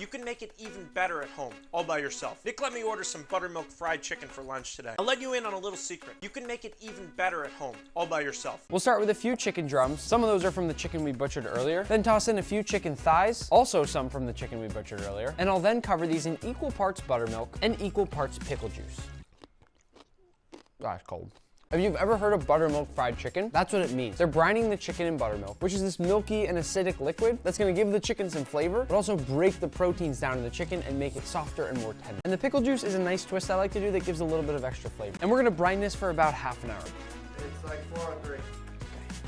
you can make it even better at home, all by yourself. Nick let me order some buttermilk fried chicken for lunch today. I'll let you in on a little secret. You can make it even better at home, all by yourself. We'll start with a few chicken drums. Some of those are from the chicken we butchered earlier. Then toss in a few chicken thighs, also some from the chicken we butchered earlier. And I'll then cover these in equal parts buttermilk and equal parts pickle juice. That's cold. If you've ever heard of buttermilk fried chicken, that's what it means. They're brining the chicken in buttermilk, which is this milky and acidic liquid that's gonna give the chicken some flavor, but also break the proteins down in the chicken and make it softer and more tender. And the pickle juice is a nice twist I like to do that gives a little bit of extra flavor. And we're gonna brine this for about half an hour. It's like 4 on 3.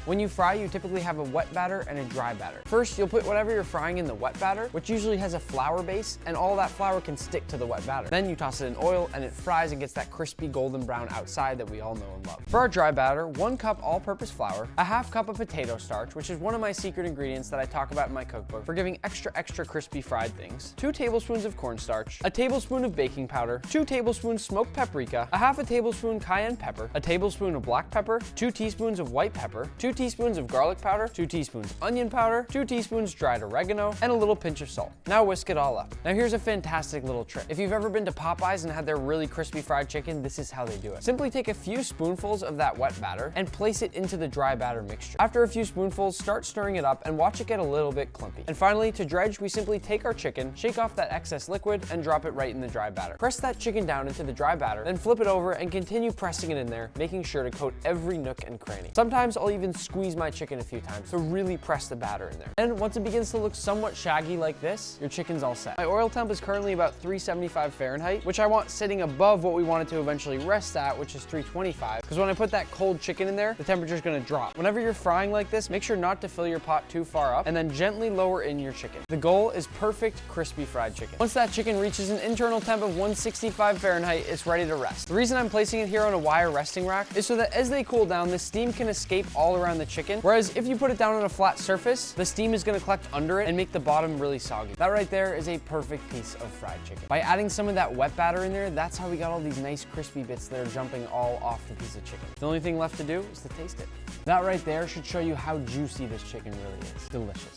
When you fry, you typically have a wet batter and a dry batter. First, you'll put whatever you're frying in the wet batter, which usually has a flour base, and all that flour can stick to the wet batter. Then you toss it in oil, and it fries and gets that crispy golden brown outside that we all know and love. For our dry batter, 1 cup all-purpose flour, a ½ cup of potato starch, which is one of my secret ingredients that I talk about in my cookbook for giving extra crispy fried things, 2 tablespoons of cornstarch, a tablespoon of baking powder, 2 tablespoons smoked paprika, a ½ tablespoon cayenne pepper, a tablespoon of black pepper, 2 teaspoons of white pepper, 2 teaspoons of garlic powder, 2 teaspoons onion powder, 2 teaspoons dried oregano, and a little pinch of salt. Now whisk it all up. Now here's a fantastic little trick. If you've ever been to Popeyes and had their really crispy fried chicken, this is how they do it. Simply take a few spoonfuls of that wet batter and place it into the dry batter mixture. After a few spoonfuls, start stirring it up and watch it get a little bit clumpy. And finally, to dredge, we simply take our chicken, shake off that excess liquid, and drop it right in the dry batter. Press that chicken down into the dry batter, then flip it over and continue pressing it in there, making sure to coat every nook and cranny. Sometimes I'll even squeeze my chicken a few times to really press the batter in there. And once it begins to look somewhat shaggy like this, your chicken's all set. My oil temp is currently about 375 Fahrenheit, which I want sitting above what we want it to eventually rest at, which is 325, because when I put that cold chicken in there, the temperature's gonna drop. Whenever you're frying like this, make sure not to fill your pot too far up, and then gently lower in your chicken. The goal is perfect crispy fried chicken. Once that chicken reaches an internal temp of 165 Fahrenheit, it's ready to rest. The reason I'm placing it here on a wire resting rack is so that as they cool down, the steam can escape all around the chicken, whereas if you put it down on a flat surface, the steam is gonna collect under it and make the bottom really soggy. That right there is a perfect piece of fried chicken. By adding some of that wet batter in there, that's how we got all these nice crispy bits that are jumping all off the piece of chicken. The only thing left to do is to taste it. That right there should show you how juicy this chicken really is. Delicious.